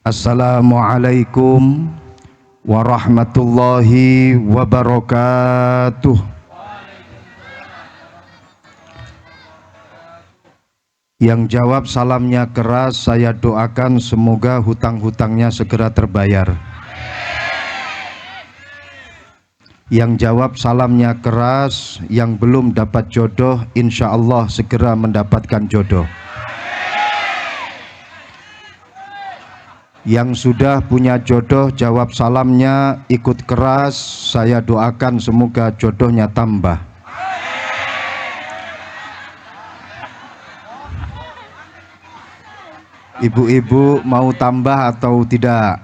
Assalamualaikum warahmatullahi wabarakatuh. Yang jawab salamnya keras, saya doakan semoga hutang-hutangnya segera terbayar. Yang jawab salamnya keras, yang belum dapat jodoh, insya Allah segera mendapatkan jodoh. Yang sudah punya jodoh, jawab salamnya ikut keras, saya doakan semoga jodohnya tambah. Ibu-ibu mau tambah atau tidak?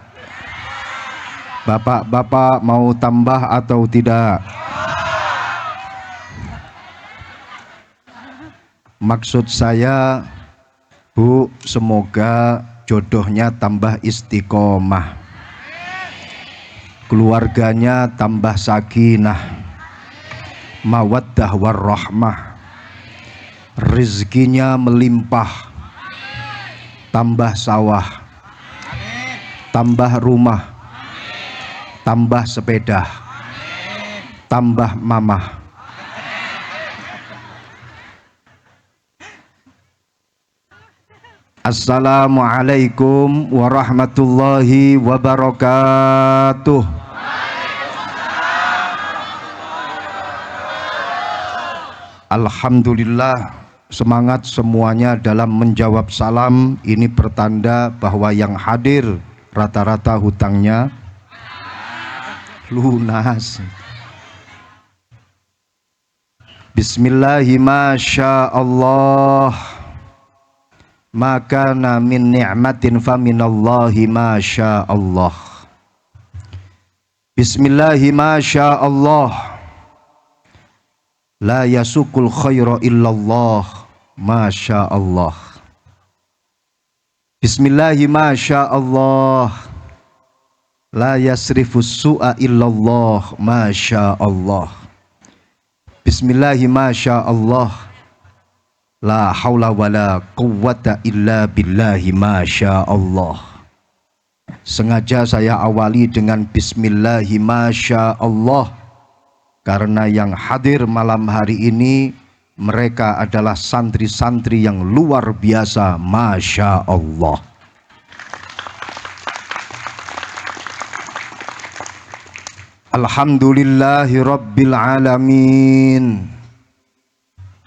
Bapak-bapak mau tambah atau tidak? Maksud saya, Bu, semoga jodohnya tambah istiqomah, keluarganya tambah sakinah, mawaddah warahmah, rezekinya melimpah, tambah sawah, tambah rumah, tambah sepeda, tambah mamah. Assalamualaikum warahmatullahi wabarakatuh. Alhamdulillah, semangat semuanya dalam menjawab salam. Ini pertanda bahwa yang hadir rata-rata hutangnya lunas. Bismillahi masyaallah. Maka min ni'matin faminallahi masyaallah. Bismillahi masyaallah. La yasukul khaira illallah masyaallah. Bismillahi masyaallah. La yasrifus su'a illallah masyaallah. Bismillahi masyaallah. La haula wala quwwata illa billahi masyaallah. Sengaja saya awali dengan bismillahi masyaallah karena yang hadir malam hari ini mereka adalah santri-santri yang luar biasa, masyaallah. Alhamdulillahi rabbil alamin.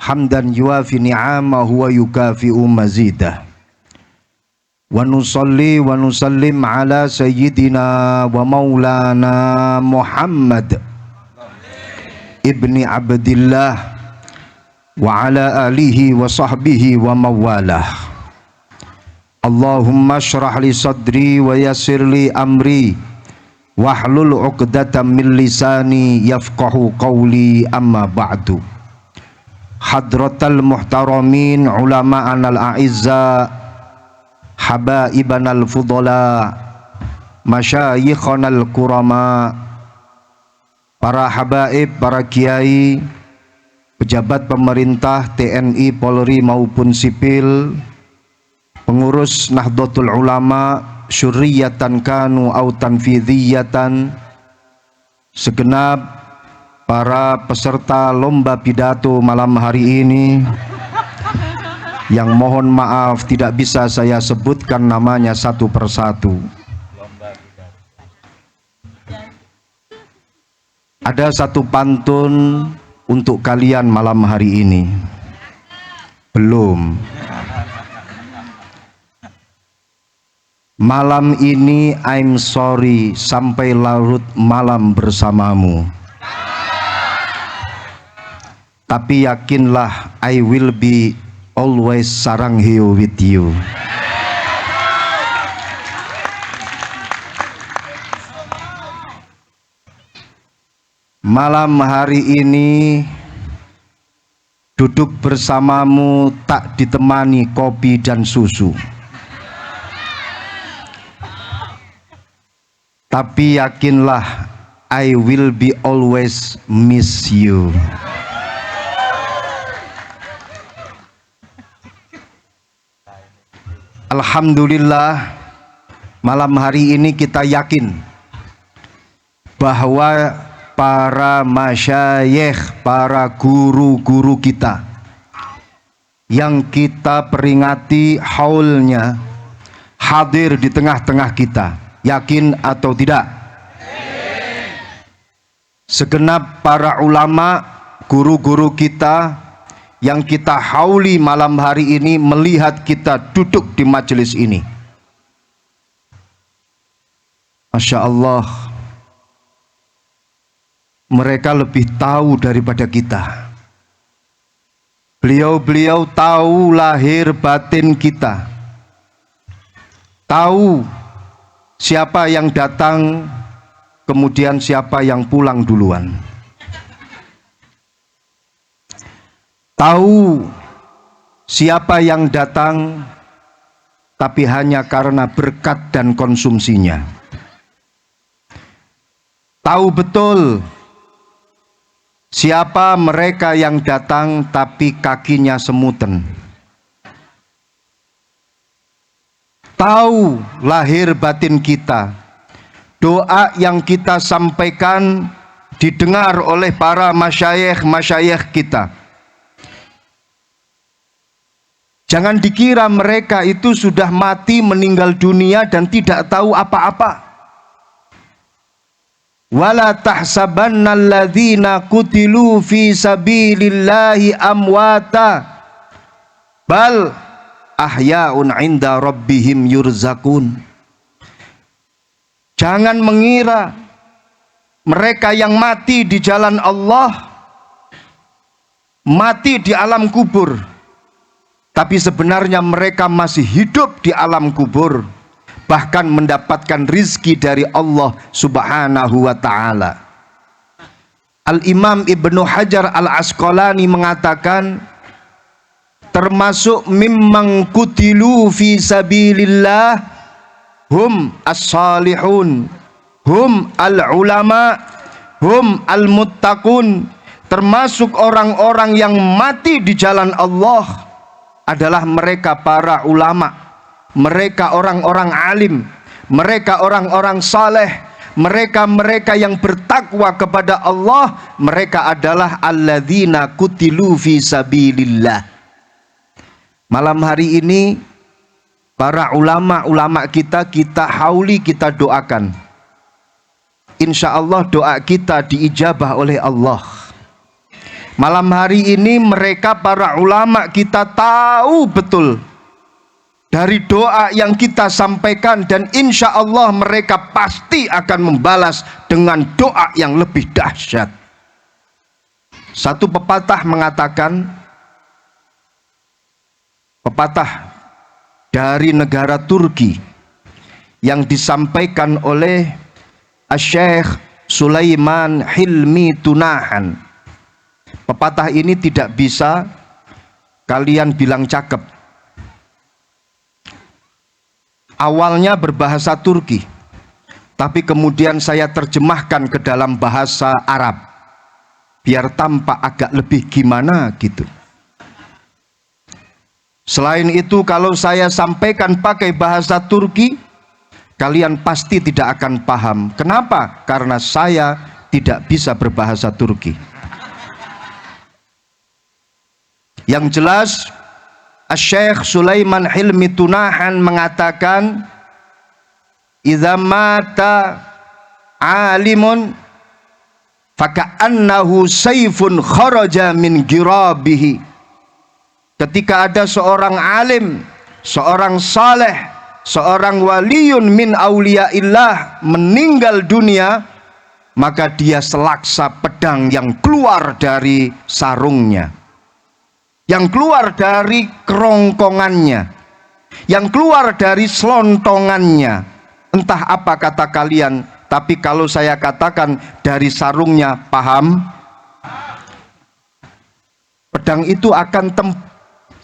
Hamdan yuafi ni'amahu wa yukafi'u mazidah. Wa nusalli wa nusallim ala sayyidina wa maulana Muhammad ibni Abdillah wa ala alihi wa sahbihi wa mawalah. Allahumma syrah li sadri wa yassir li amri wahlul 'uqdatam min lisani yafqahu qawli, amma ba'du. Hadratal muhtaramin ulama'an al-a'izza, habaiban al-fudala, masyayikhan al-kurama, para habaib, para kiai, pejabat pemerintah, TNI, Polri maupun sipil, pengurus Nahdlatul Ulama, syurriyatan kanu au tanfidhiyatan, segenap para peserta lomba pidato malam hari ini yang mohon maaf tidak bisa saya sebutkan namanya satu persatu. Ada satu pantun untuk kalian malam hari ini. Belum. Malam ini I'm sorry sampai larut malam bersamamu. Tapi yakinlah I will be always sarang hiu with you. Malam hari ini duduk bersamamu tak ditemani kopi dan susu. Tapi yakinlah I will be always miss you. Alhamdulillah, malam hari ini kita yakin bahwa para masyayikh, para guru-guru kita yang kita peringati haulnya hadir di tengah-tengah kita. Yakin atau tidak? Segenap para ulama, guru-guru kita yang kita hauli malam hari ini melihat kita duduk di majelis ini. Masya Allah, mereka lebih tahu daripada kita. Beliau-beliau tahu lahir batin kita, tahu siapa yang datang, kemudian siapa yang pulang duluan. Tahu siapa yang datang, tapi hanya karena berkat dan konsumsinya. Tahu betul siapa mereka yang datang, tapi kakinya semuten. Tahu lahir batin kita, doa yang kita sampaikan didengar oleh para masyayikh kita. Jangan dikira mereka itu sudah mati meninggal dunia dan tidak tahu apa-apa. Wala tahsabanna alladzina qutilu fi sabilillahi amwata bal ahya'un 'inda rabbihim yurzakun. Jangan mengira mereka yang mati di jalan Allah mati di alam kubur, tapi sebenarnya mereka masih hidup di alam kubur, bahkan mendapatkan rizki dari Allah subhanahu wa ta'ala. Al-Imam Ibnu Hajar Al-Asqalani mengatakan, termasuk mimman kutilu fi sabilillah hum as-salihun, hum al-ulama, hum al-muttaqun. Termasuk orang-orang yang mati di jalan Allah adalah mereka para ulama, mereka orang-orang alim, mereka orang-orang saleh, mereka yang bertakwa kepada Allah. Mereka adalah alladzina kutilu fi sabilillah. Malam hari ini para ulama-ulama kita hauli, kita doakan. Insya Allah doa kita diijabah oleh Allah. Malam hari ini mereka para ulama kita tahu betul dari doa yang kita sampaikan, dan insya Allah mereka pasti akan membalas dengan doa yang lebih dahsyat. Satu pepatah mengatakan, pepatah dari negara Turki yang disampaikan oleh Syekh Sulaiman Hilmi Tunahan. Pepatah ini tidak bisa kalian bilang cakep. Awalnya berbahasa Turki, tapi kemudian saya terjemahkan ke dalam bahasa Arab biar tampak agak lebih gimana gitu. Selain itu, kalau saya sampaikan pakai bahasa Turki, kalian pasti tidak akan paham. Kenapa? Karena saya tidak bisa berbahasa Turki. Yang jelas, Syekh Sulaiman Hilmi Tunahan mengatakan, idza mata alimun faka'annahu sayfun kharaja min girabihi. Ketika ada seorang alim, seorang saleh, seorang waliyun min auliyaillah meninggal dunia, maka dia selaksa pedang yang keluar dari sarungnya, yang keluar dari kerongkongannya, yang keluar dari selontongannya. Entah apa kata kalian, tapi kalau saya katakan dari sarungnya, paham? Pedang itu akan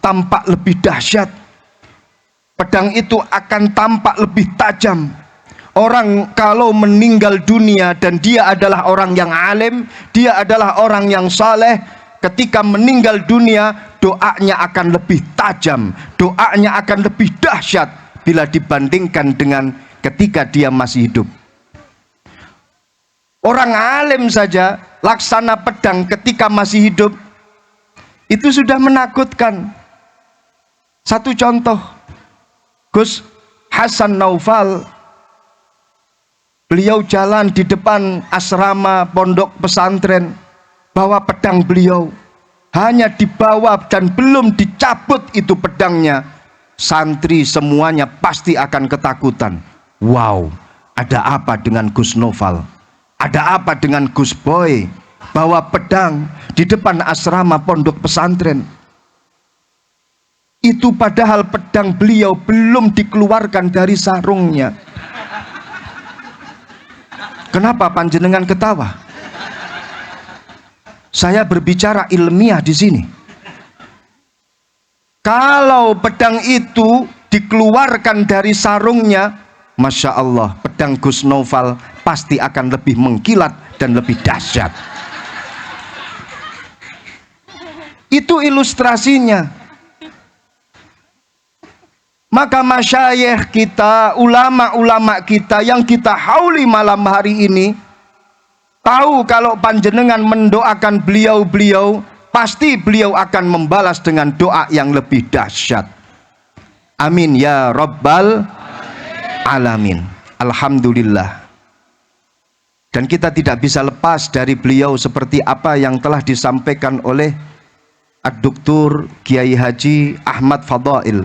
tampak lebih dahsyat. Pedang itu akan tampak lebih tajam. Orang kalau meninggal dunia dan dia adalah orang yang alim, dia adalah orang yang saleh, ketika meninggal dunia doanya akan lebih tajam, doanya akan lebih dahsyat bila dibandingkan dengan ketika dia masih hidup. Orang alim saja laksana pedang ketika masih hidup itu sudah menakutkan. Satu contoh, Gus Hasan Naufal, beliau jalan di depan asrama pondok pesantren, bawa pedang beliau, hanya dibawa dan belum dicabut itu pedangnya, santri semuanya pasti akan ketakutan. Wow, ada apa dengan Gus Naufal? Ada apa dengan Gus Boy bawa pedang di depan asrama pondok pesantren? Itu padahal pedang beliau belum dikeluarkan dari sarungnya. Kenapa panjenengan ketawa? Saya berbicara ilmiah di sini. Kalau pedang itu dikeluarkan dari sarungnya, Masya Allah, pedang Gus Naufal pasti akan lebih mengkilat dan lebih dahsyat. Itu ilustrasinya. Maka masyayikh kita, ulama-ulama kita yang kita hauli malam hari ini, tahu kalau panjenengan mendoakan beliau-beliau, pasti beliau akan membalas dengan doa yang lebih dahsyat. Amin ya Rabbal Alamin. Alhamdulillah. Dan kita tidak bisa lepas dari beliau seperti apa yang telah disampaikan oleh Ad-Doktor Kiai Haji Ahmad Fadail.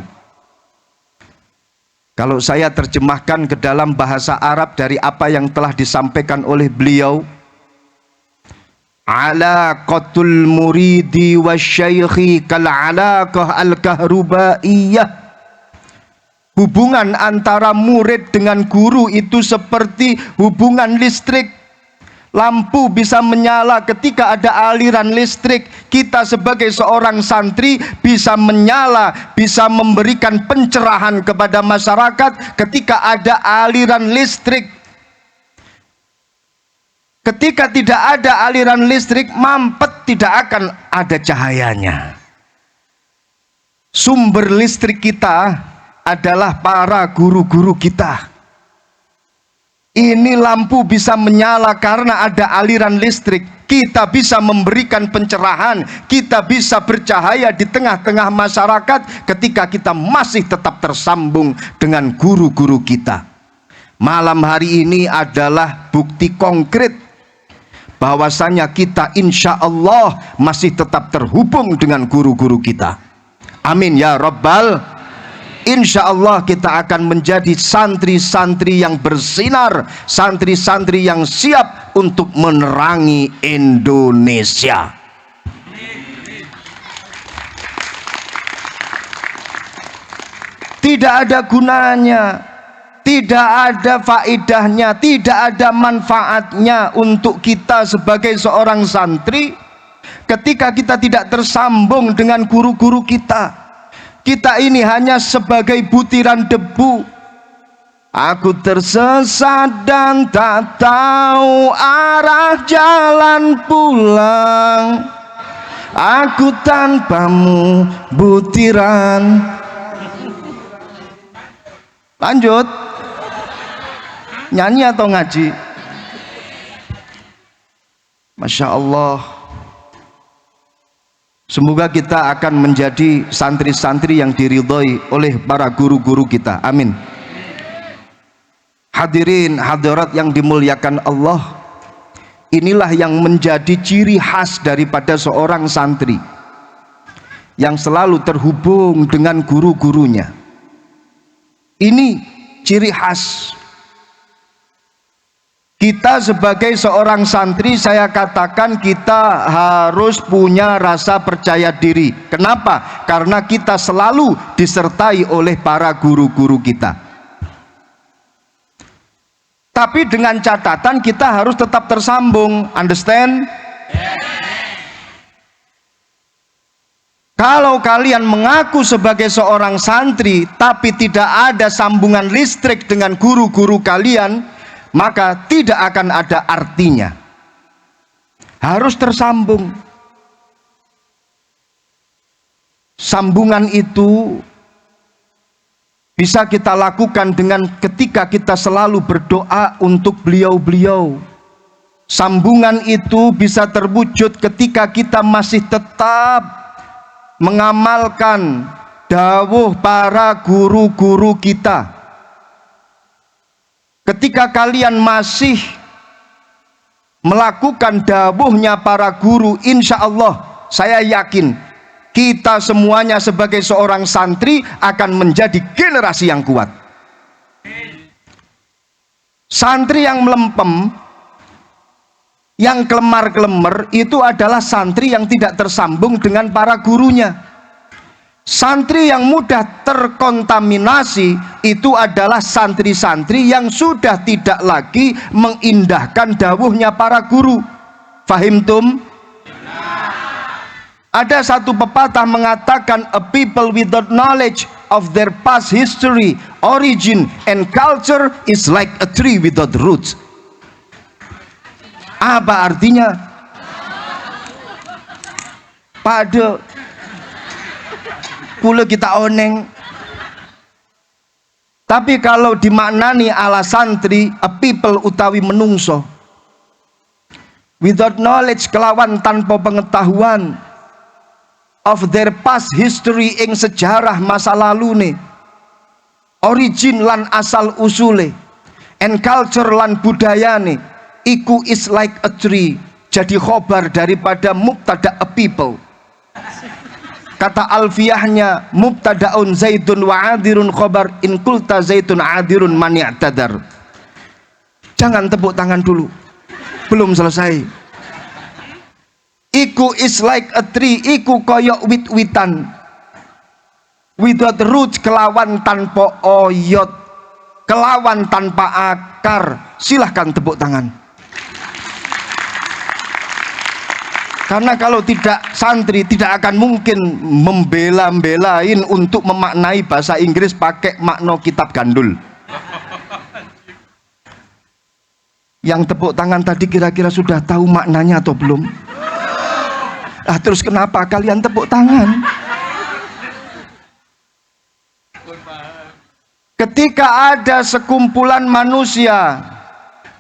Kalau saya terjemahkan ke dalam bahasa Arab dari apa yang telah disampaikan oleh beliau, alaqatul muridi wasyaikhi kal alaqah al-kahrubaiyah. Hubungan antara murid dengan guru itu seperti hubungan listrik. Lampu bisa menyala ketika ada aliran listrik. Kita sebagai seorang santri bisa menyala, bisa memberikan pencerahan kepada masyarakat ketika ada aliran listrik. Ketika tidak ada aliran listrik, mampet, tidak akan ada cahayanya. Sumber listrik kita adalah para guru-guru kita. Ini lampu bisa menyala karena ada aliran listrik. Kita bisa memberikan pencerahan, kita bisa bercahaya di tengah-tengah masyarakat ketika kita masih tetap tersambung dengan guru-guru kita. Malam hari ini adalah bukti konkret bahwasanya kita insya Allah masih tetap terhubung dengan guru-guru kita. Amin ya Rabbal. Insya Allah kita akan menjadi santri-santri yang bersinar, santri-santri yang siap untuk menerangi Indonesia. Tidak ada gunanya, tidak ada faedahnya, tidak ada manfaatnya untuk kita sebagai seorang santri ketika kita tidak tersambung dengan guru-guru kita. Kita ini hanya sebagai butiran debu. Aku tersesat dan tak tahu arah jalan pulang. Aku tanpamu butiran. Lanjut. Nyanyi atau ngaji? Masya Allah. Semoga kita akan menjadi santri-santri yang diridhoi oleh para guru-guru kita. Amin. Hadirin hadirat yang dimuliakan Allah, inilah yang menjadi ciri khas daripada seorang santri yang selalu terhubung dengan guru-gurunya. Ini ciri khas. Kita sebagai seorang santri, saya katakan kita harus punya rasa percaya diri. Kenapa? Karena kita selalu disertai oleh para guru-guru kita. Tapi dengan catatan kita harus tetap tersambung. Understand? Kalau kalian mengaku sebagai seorang santri tapi tidak ada sambungan listrik dengan guru-guru kalian, maka tidak akan ada artinya. Harus tersambung. Sambungan itu bisa kita lakukan dengan ketika kita selalu berdoa untuk beliau-beliau. Sambungan itu bisa terwujud ketika kita masih tetap mengamalkan dawuh para guru-guru kita. Ketika kalian masih melakukan dawuhnya para guru, insya Allah saya yakin kita semuanya sebagai seorang santri akan menjadi generasi yang kuat. Santri yang melempem, yang kelemar-kelemar, itu adalah santri yang tidak tersambung dengan para gurunya. Santri yang mudah terkontaminasi itu adalah santri-santri yang sudah tidak lagi mengindahkan dawuhnya para guru. Fahimtum? Ada satu pepatah mengatakan, a people without knowledge of their past history, origin, and culture is like a tree without roots. Apa artinya? Pada kula kita oneng. Tapi kalau dimaknani ala santri, a people utawi menungso, without knowledge, kelawan tanpa pengetahuan, of their past history, ing sejarah masa lalu nih, origin lan asal usule, and culture lan budaya nih, iku is like a tree, jadi khobar daripada mubtada a people. Kata alfiyahnya, mubtadaun zaidun wa adirun khobar in kulta zaitun adirun man ya'tadar. Jangan tepuk tangan dulu, belum selesai. Iku is like a tree, iku koyok wit-witan, without root, kelawan tanpa oyot, kelawan tanpa akar. Silahkan tepuk tangan. Karena kalau tidak, santri tidak akan mungkin membela-belain untuk memaknai bahasa Inggris pakai makna kitab gandul. Yang tepuk tangan tadi kira-kira sudah tahu maknanya atau belum? Ah, terus kenapa kalian tepuk tangan? Ketika ada sekumpulan manusia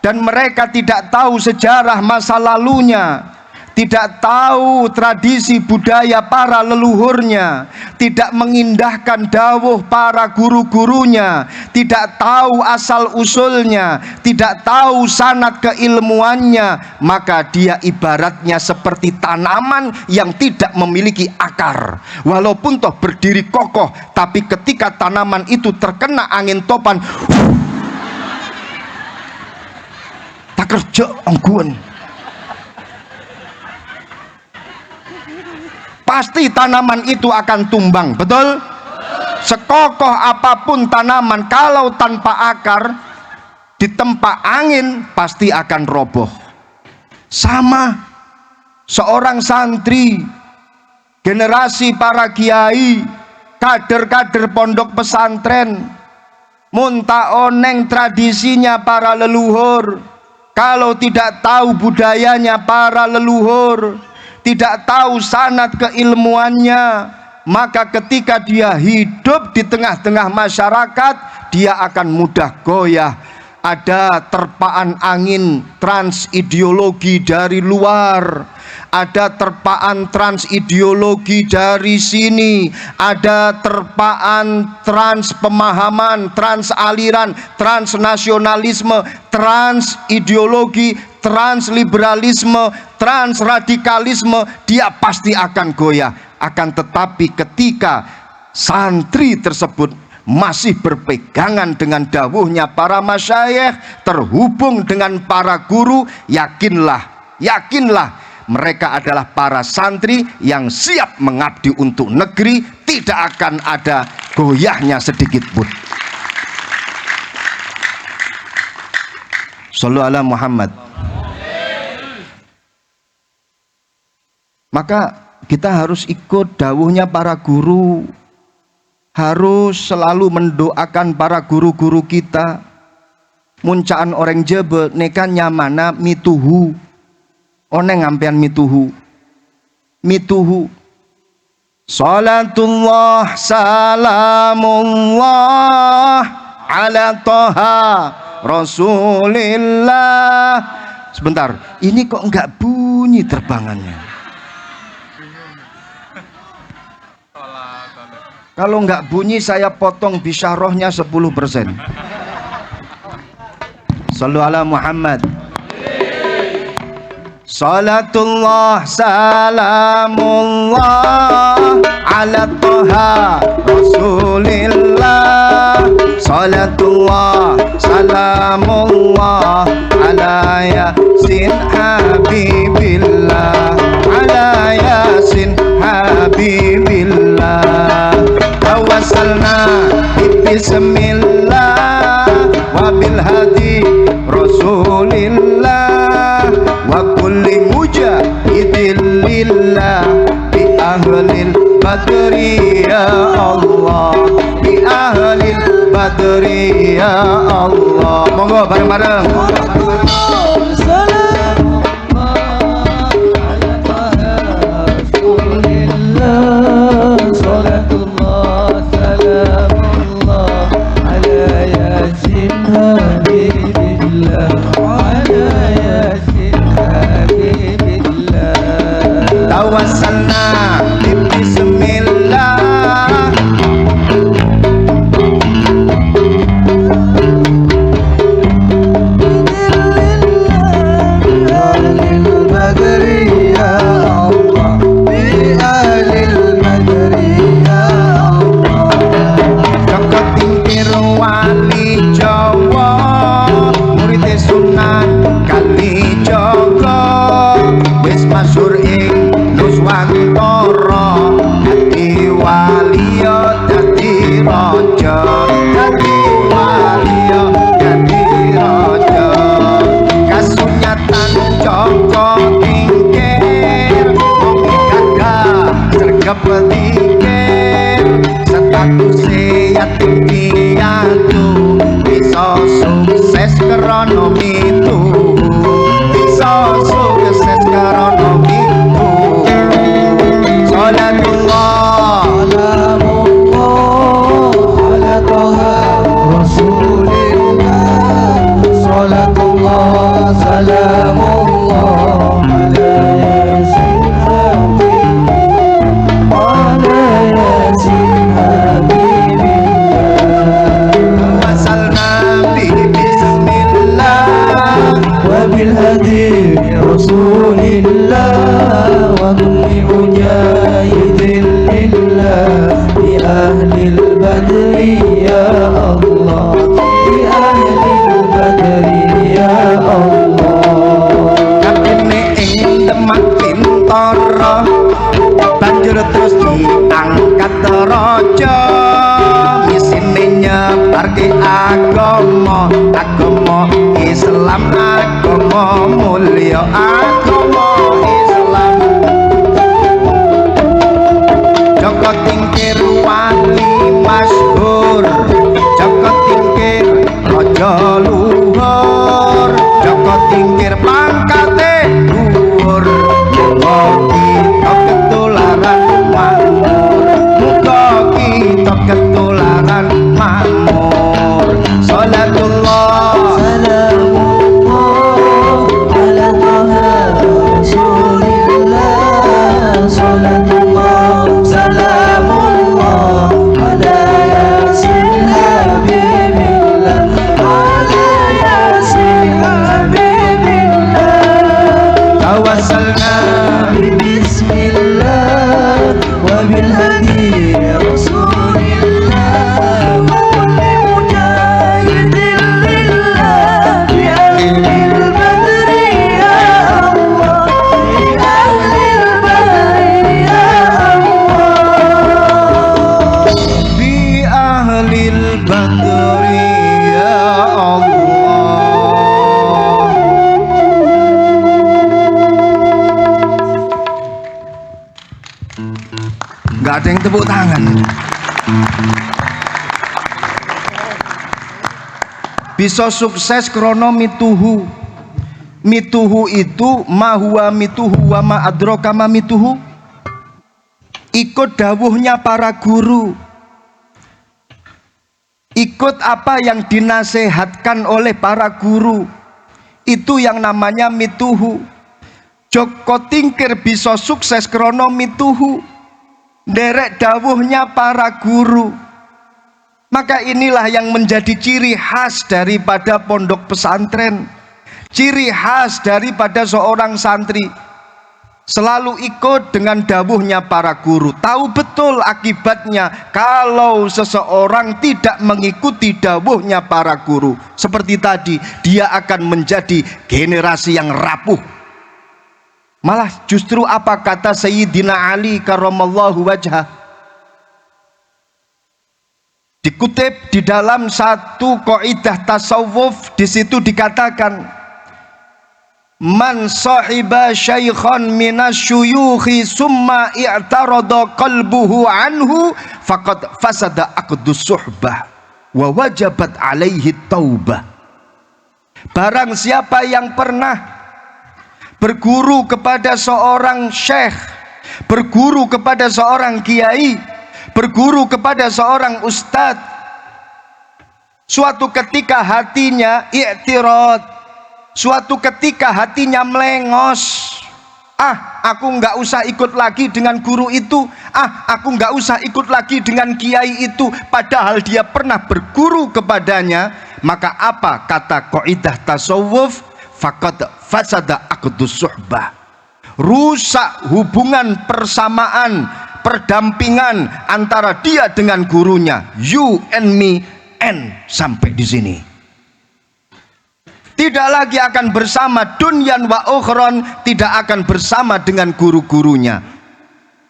dan mereka tidak tahu sejarah masa lalunya, tidak tahu tradisi budaya para leluhurnya, tidak mengindahkan dawuh para guru-gurunya, tidak tahu asal usulnya, tidak tahu sanad keilmuannya, maka dia ibaratnya seperti tanaman yang tidak memiliki akar. Walaupun toh berdiri kokoh, tapi ketika tanaman itu terkena angin topan, tak kerja angguan, pasti tanaman itu akan tumbang. Betul? Sekokoh apapun tanaman, kalau tanpa akar ditempa angin pasti akan roboh. Sama seorang santri, generasi para kiai, kader-kader pondok pesantren, munta oneng tradisinya para leluhur, kalau tidak tahu budayanya para leluhur, tidak tahu sanad keilmuannya, maka ketika dia hidup di tengah-tengah masyarakat, dia akan mudah goyah. Ada terpaan angin trans ideologi dari luar, ada terpaan trans ideologi dari sini, ada terpaan trans pemahaman, trans aliran, transnasionalisme, trans ideologi, transliberalisme, transradikalisme, dia pasti akan goyah. Akan tetapi ketika santri tersebut masih berpegangan dengan dawuhnya para masyayikh, terhubung dengan para guru, yakinlah mereka adalah para santri yang siap mengabdi untuk negeri, tidak akan ada goyahnya sedikit pun. Shallallahu ala Muhammad. Maka kita harus ikut dawuhnya para guru, harus selalu mendoakan para guru-guru kita. Muncaan orang jebe nekan nyamana mituhu, oneng ngampian mituhu. Salatullah salamullah ala toha Rasulillah. Sebentar, ini kok enggak bunyi terbangannya? Kalau enggak bunyi saya potong bisyarahnya 10%. Sallu ala Muhammad. Salatullah salamullah ala toha Rasulillah. Salatullah salamullah ala yasin habibillah, ala yasin habibillah. Tawassalna bismillah wa bil hadi Rasulillah wa kulli mujahidin lillah bi ahlil badri ya Allah, bi ahlil badri ya Allah. Monggo bareng-bareng. Tawassalna bismillah masyhur ing Nuswantara, dadi waliya dadi raja, dadi waliya dadi raja. Kasunyatan Joko Tingkir wong gagah sregep pikir, statuse yatim piatu bisa sukses krana mituhu, bisa sukses krana mituhu. Salatullah salamullah ala toha Rasulillah. Salatullah salamullah ala yasin habibillah, ala yasin habibillah. Wasalna bismillah wa bil hadi Rasulillah wa kulli mujahidin lillah bi ahlil badri ya Allah, bi ahlil badri ya Allah. Kapene ing Demak Bintara banjur terus diangkat raja, misine nyebarke agama, agama Islam, agama mulya, agama Islam. Joko Tingkir wali masyhur, Joko Tingkir raja luhur, Joko Tingkir pangkate dhuwur. Muga kita ketularan makmur, muga kita ketularan makmur. Salatullah salamullah ala toha Rasulillah. Salatullah salamullah ala yasin habibillah, ala yasin habibillah. Tawassalna bismillah wa bil hadi Rasulillah wa kulli mujahidin lillah bi ahlil badri ya Allah, bi ahlil badri ya Allah, bi ahlil badri ya Allah. Nggak ada yang tepuk tangan. Bisa sukses krono mituhu. Mituhu itu ma huwa mituhu wa ma adraka ma mituhu. ikut dawuhnya para guru, ikut apa yang dinasehatkan oleh para guru. Itu yang namanya mituhu. Joko Tingkir bisa sukses krono mituhu, derek dawuhnya para guru. Maka inilah yang menjadi ciri khas daripada pondok pesantren, ciri khas daripada seorang santri. Selalu ikut dengan dawuhnya para guru. Tahu betul akibatnya kalau seseorang tidak mengikuti dawuhnya para guru. Seperti tadi, dia akan menjadi generasi yang rapuh. Malah justru apa kata Sayyidina Ali karramallahu wajhah, dikutip di dalam satu kaidah tasawuf, di situ dikatakan, man sahiba syaikhan minasyuyukhi summa i'tarada qalbuhu anhu faqad fasada aqdus suhbah wa wajabat alaihi taubah. Barang siapa yang pernah berguru kepada seorang syekh, berguru kepada seorang kiai, berguru kepada seorang ustadz, suatu ketika hatinya i'tirad, suatu ketika hatinya melengos, aku nggak usah ikut lagi dengan guru itu, aku nggak usah ikut lagi dengan kiai itu, padahal dia pernah berguru kepadanya. Maka apa kata kaidah tasawuf? Faqad fasada aqdus suhbah, rusak hubungan persamaan, perdampingan antara dia dengan gurunya. You and me and sampai di sini. Tidak lagi akan bersama dunyan wa ukhron, tidak akan bersama dengan guru-gurunya.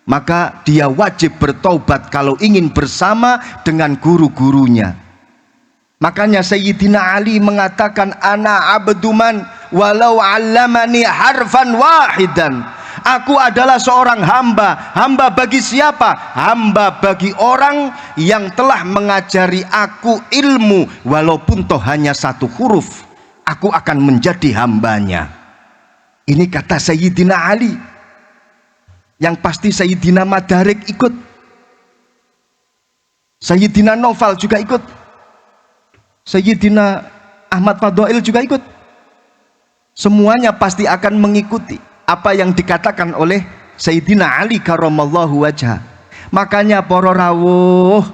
Maka dia wajib bertobat kalau ingin bersama dengan guru-gurunya. Makanya Sayyidina Ali mengatakan, ana abduman walau allamani harfan wahidan. Aku adalah seorang hamba. Hamba bagi siapa? Hamba bagi orang yang telah mengajari aku ilmu, walaupun toh hanya satu huruf, aku akan menjadi hambanya. Ini kata Sayyidina Ali. Yang pasti Sayyidina Madarik ikut, Sayyidina Noval juga ikut, Sayyidina Ahmad Fadhail juga ikut. Semuanya pasti akan mengikuti apa yang dikatakan oleh Sayyidina Ali karramallahu wajhah. Makanya para rawuh,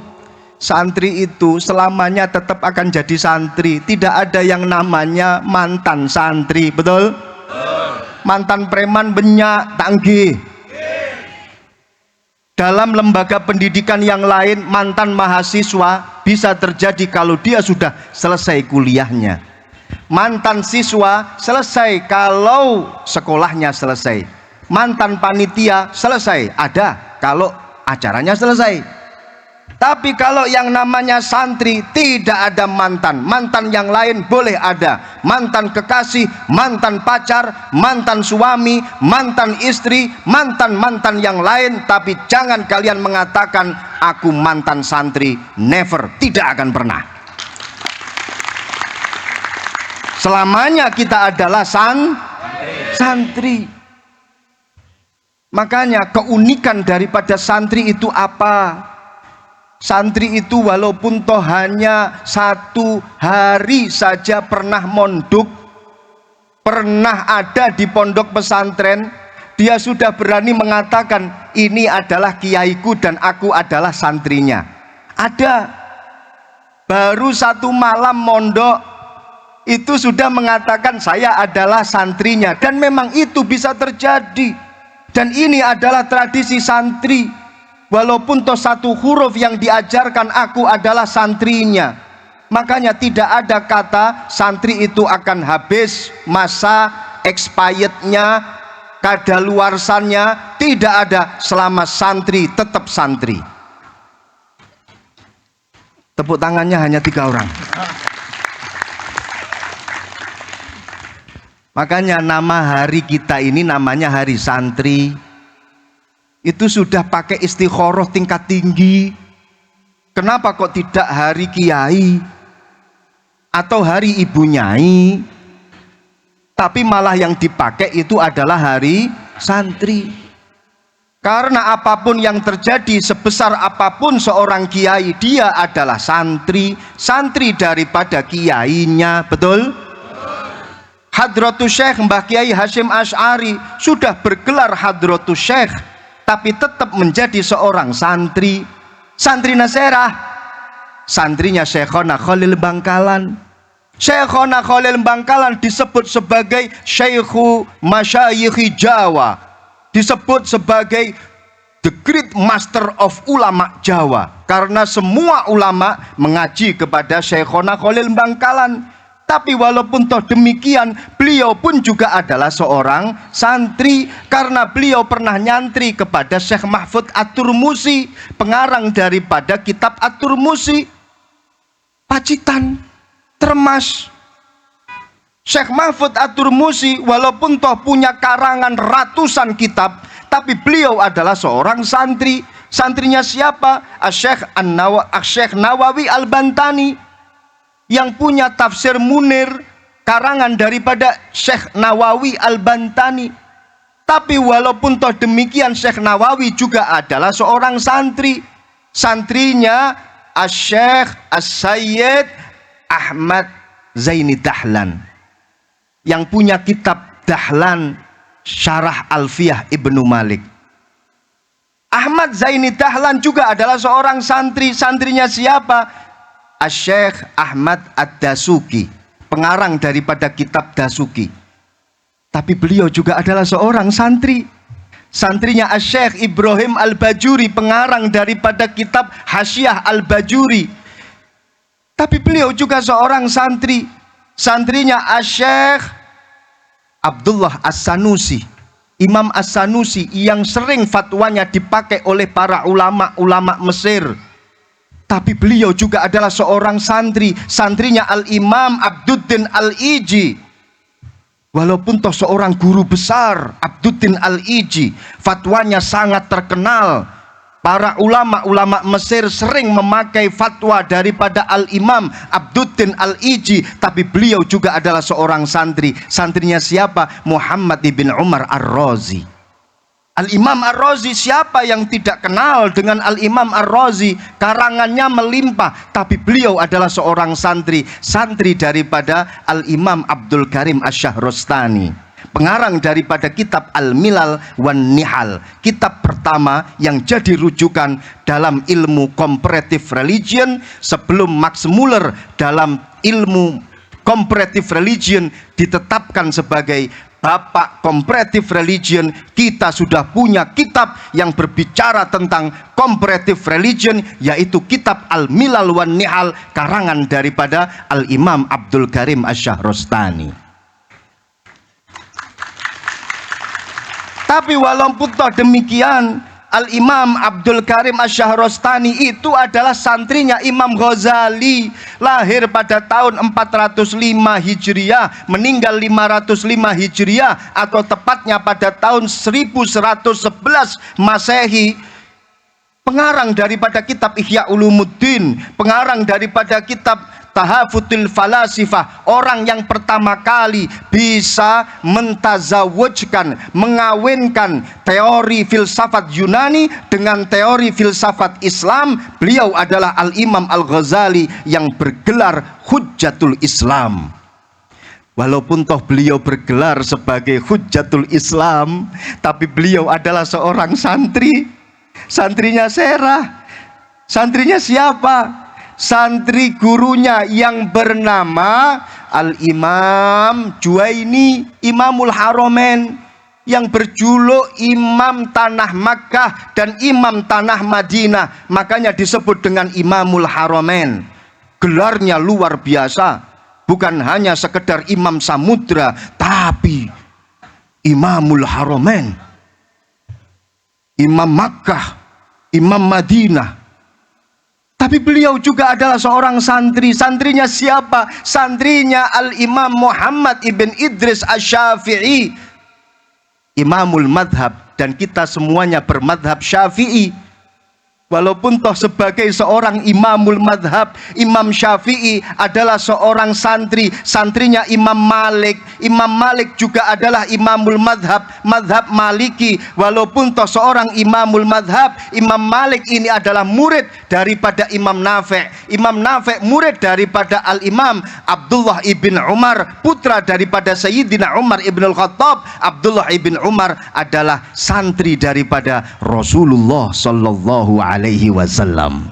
santri itu selamanya tetap akan jadi santri. Tidak ada yang namanya mantan santri, betul? Mantan preman banyak, tanggi. Dalam lembaga pendidikan yang lain, mantan mahasiswa bisa terjadi kalau dia sudah selesai kuliahnya. Mantan siswa selesai kalau sekolahnya selesai. Mantan panitia selesai, ada kalau acaranya selesai. Tapi kalau yang namanya santri, tidak ada mantan. Mantan yang lain boleh ada, mantan kekasih, mantan pacar, mantan suami, mantan istri, mantan-mantan yang lain. Tapi jangan kalian mengatakan aku mantan santri. Never, tidak akan pernah. Selamanya kita adalah santri. Makanya keunikan daripada santri itu apa? Santri itu walaupun toh hanya 1 hari saja pernah mondok, pernah ada di pondok pesantren, dia sudah berani mengatakan ini adalah kiaiku dan aku adalah santrinya. Ada, baru 1 malam mondok itu sudah mengatakan saya adalah santrinya. Dan memang itu bisa terjadi, dan ini adalah tradisi santri. Walaupun toh 1 huruf yang diajarkan aku adalah santrinya. Makanya tidak ada kata santri itu akan habis masa expirednya, kadaluarsannya. Tidak ada. Selama santri tetap santri. Tepuk tangannya hanya 3 orang. Makanya nama hari kita ini namanya hari santri. Itu sudah pakai istikharah tingkat tinggi. Kenapa kok tidak hari kiai atau hari ibu nyai? Tapi malah yang dipakai itu adalah hari santri. Karena apapun yang terjadi, sebesar apapun seorang kiai, dia adalah santri, santri daripada kiainya. Betul? Hadratus Syekh Mbah Kiai Hasyim Asy'ari sudah bergelar Hadratus Syekh, tapi tetap menjadi seorang santri. Santri Naserah, santrinya Syekhona Khalil Bangkalan. Syekhona Khalil Bangkalan disebut sebagai Syekhu Masyayikhi Jawa, disebut sebagai the great master of ulama Jawa, karena semua ulama mengaji kepada Syekhona Khalil Bangkalan. Tapi walaupun toh demikian, beliau pun juga adalah seorang santri, karena beliau pernah nyantri kepada Syekh Mahfud At-Turmusi, pengarang daripada kitab At-Turmusi, Pacitan, Termas. Syekh Mahfud At-Turmusi walaupun toh punya karangan ratusan kitab, tapi beliau adalah seorang santri. Santrinya siapa? Syekh Nawawi Al-Bantani, yang punya tafsir Munir, karangan daripada Syekh Nawawi Al-Bantani. Tapi walaupun toh demikian, Syekh Nawawi juga adalah seorang santri. Santrinya Syekh As-Sayyid Ahmad Zaini Dahlan, yang punya kitab Dahlan Syarah Alfiyah Ibnu Malik. Ahmad Zaini Dahlan juga adalah seorang santri. Santrinya siapa? Syekh Ahmad Ad-Dasuki, pengarang daripada kitab Dasuki. Tapi beliau juga adalah seorang santri. Santrinya Syekh Ibrahim Al-Bajuri, pengarang daripada kitab Hasyiah Al-Bajuri. Tapi beliau juga seorang santri. Santrinya Syekh Abdullah As-Sanusi, Imam As-Sanusi, yang sering fatwanya dipakai oleh para ulama-ulama Mesir. Tapi beliau juga adalah seorang santri. Santrinya Al-Imam Abduddin Al-Iji, walaupun toh seorang guru besar, Abduddin Al-Iji, fatwanya sangat terkenal. Para ulama-ulama Mesir sering memakai fatwa daripada Al-Imam Abduddin Al-Iji. Tapi beliau juga adalah seorang santri. Santrinya siapa? Muhammad ibn Umar Ar-Razi. Al-Imam Ar-Razi, siapa yang tidak kenal dengan Al-Imam Ar-Razi? Karangannya melimpah, tapi beliau adalah seorang santri, santri daripada Al-Imam Abdul Karim Asy-Syahrastani, pengarang daripada kitab Al-Milal wan Nihal, kitab pertama yang jadi rujukan dalam ilmu comparative religion sebelum Max Muller dalam ilmu comparative religion ditetapkan sebagai Bapak comparative religion. Kita sudah punya kitab yang berbicara tentang comparative religion, yaitu kitab Al-Milal wan Nihal, karangan daripada Al-Imam Abdul Karim Asy-Syahrastani. Tapi walaupun toh demikian, Al-Imam Abdul Karim Asy-Syahrastani itu adalah santrinya Imam Ghazali, lahir pada tahun 405 Hijriah, meninggal 505 Hijriah, atau tepatnya pada tahun 1111 Masehi. Pengarang daripada kitab Ihya Ulumuddin, pengarang daripada kitab Tahafutul Falasifah, orang yang pertama kali bisa mentazawujkan, mengawinkan teori filsafat Yunani dengan teori filsafat Islam. Beliau adalah Al-Imam Al-Ghazali yang bergelar Hujjatul Islam. Walaupun toh beliau bergelar sebagai Hujjatul Islam, tapi beliau adalah seorang santri. Santrinya Serah. Santrinya siapa? Santri gurunya yang bernama Al-Imam Juwaini, Imamul Haromen, yang berjuluk Imam Tanah Makkah dan Imam Tanah Madinah. Makanya disebut dengan Imamul Haromen. Gelarnya luar biasa. Bukan hanya sekedar Imam Samudra, tapi Imamul Haromen, Imam Makkah, Imam Madinah. Tapi beliau juga adalah seorang santri. Santrinya siapa? Santrinya Al-Imam Muhammad ibn Idris Asy-Syafi'i, Imamul Madhab, dan kita semuanya bermadhab Syafi'i. Walaupun toh sebagai seorang imamul madhab, Imam Syafi'i adalah seorang santri, santrinya Imam Malik. Imam Malik juga adalah imamul madhab, madhab Maliki. Walaupun toh seorang imamul madhab, Imam Malik ini adalah murid daripada Imam Nafi'. Imam Nafi' murid daripada Al-Imam Abdullah ibn Umar, putra daripada Sayyidina Umar ibn Al-Khattab. Abdullah ibn Umar adalah santri daripada Rasulullah sallallahu alaihi wasallam.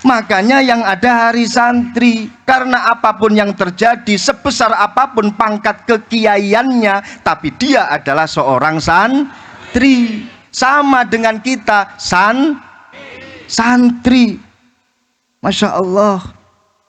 Makanya yang ada hari santri, karena apapun yang terjadi, sebesar apapun pangkat kekiaiannya, tapi dia adalah seorang santri. Sama dengan kita, santri. Masya Allah.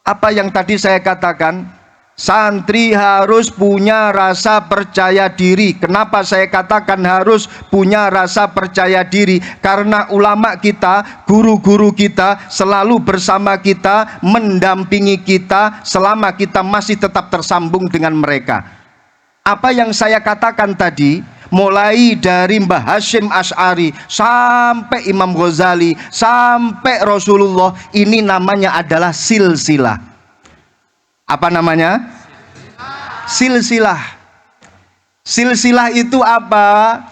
Apa yang tadi saya katakan? Santri harus punya rasa percaya diri. Kenapa saya katakan harus punya rasa percaya diri? Karena ulama kita, guru-guru kita selalu bersama kita, mendampingi kita selama kita masih tetap tersambung dengan mereka. Apa yang saya katakan tadi, mulai dari Mbah Hashim Asy'ari sampai Imam Ghazali sampai Rasulullah, ini namanya adalah silsilah. Apa namanya? Silsilah. Silsilah itu apa?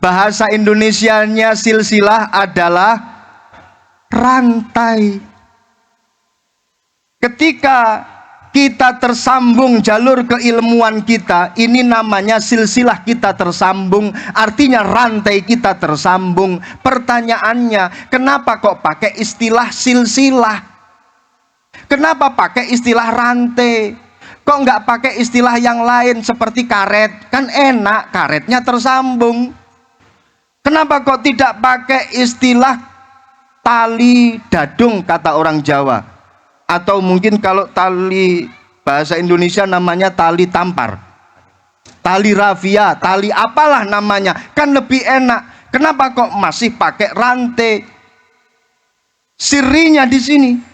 Bahasa Indonesianya silsilah adalah rantai. Ketika kita tersambung jalur keilmuan kita, ini namanya silsilah kita tersambung, artinya rantai kita tersambung. Pertanyaannya, kenapa kok pakai istilah silsilah? Kenapa pakai istilah rantai? Kok nggak pakai istilah yang lain seperti karet? Kan enak, karetnya tersambung. Kenapa kok tidak pakai istilah tali dadung, kata orang Jawa? Atau mungkin kalau tali bahasa Indonesia namanya tali tampar, tali rafia, tali apalah namanya, kan lebih enak. Kenapa kok masih pakai rantai? Sirinya di sini.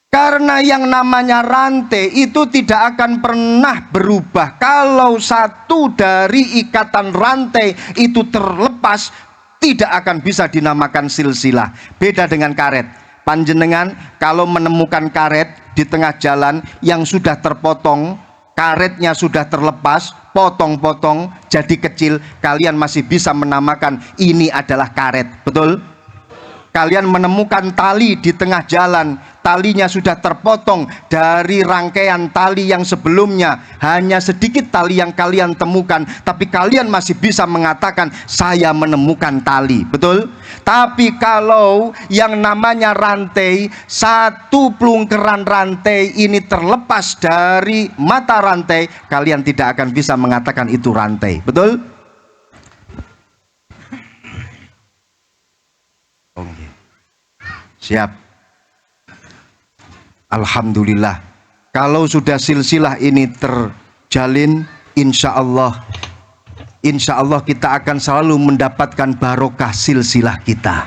Karena yang namanya rantai itu tidak akan pernah berubah. Kalau satu dari ikatan rantai itu terlepas, tidak akan bisa dinamakan silsilah. Beda dengan karet. Panjenengan kalau menemukan karet di tengah jalan yang sudah terpotong, karetnya sudah terlepas, potong-potong jadi kecil, kalian masih bisa menamakan ini adalah karet. Betul? Kalian menemukan tali di tengah jalan, talinya sudah terpotong dari rangkaian tali yang sebelumnya, hanya sedikit tali yang kalian temukan, tapi kalian masih bisa mengatakan saya menemukan tali. Betul? Tapi kalau yang namanya rantai, satu pelungkeran rantai ini terlepas dari mata rantai, kalian tidak akan bisa mengatakan itu rantai. Betul? Siap. Alhamdulillah. Kalau sudah silsilah ini terjalin, insya Allah kita akan selalu mendapatkan barokah silsilah kita.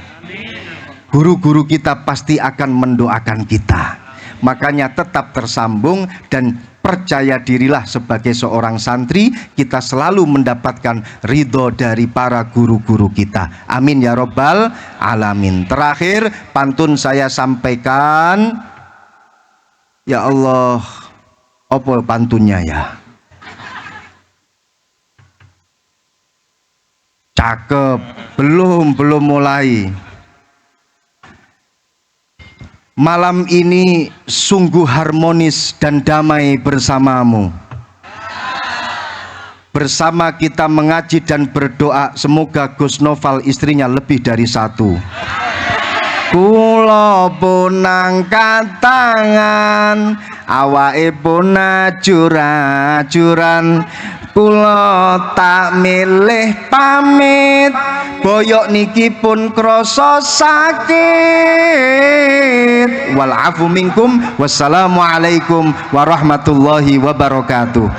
Guru-guru kita pasti akan mendoakan kita. Makanya tetap tersambung dan percaya dirilah sebagai seorang santri, kita selalu mendapatkan ridho dari para guru-guru kita. Amin ya robbal alamin. Terakhir pantun saya sampaikan. Ya Allah, apa pantunnya ya? Cakep, belum mulai. Malam ini sungguh harmonis dan damai bersamamu. Bersama kita mengaji dan berdoa, semoga Gus Noval istrinya lebih dari satu. Kula pun angkat tangan, awake pun ajur-ajuran. Kula tak milih pamit, boyok niki pun krasa sakit. Wal afu minkum, wassalamualaikum warahmatullahi wabarakatuh.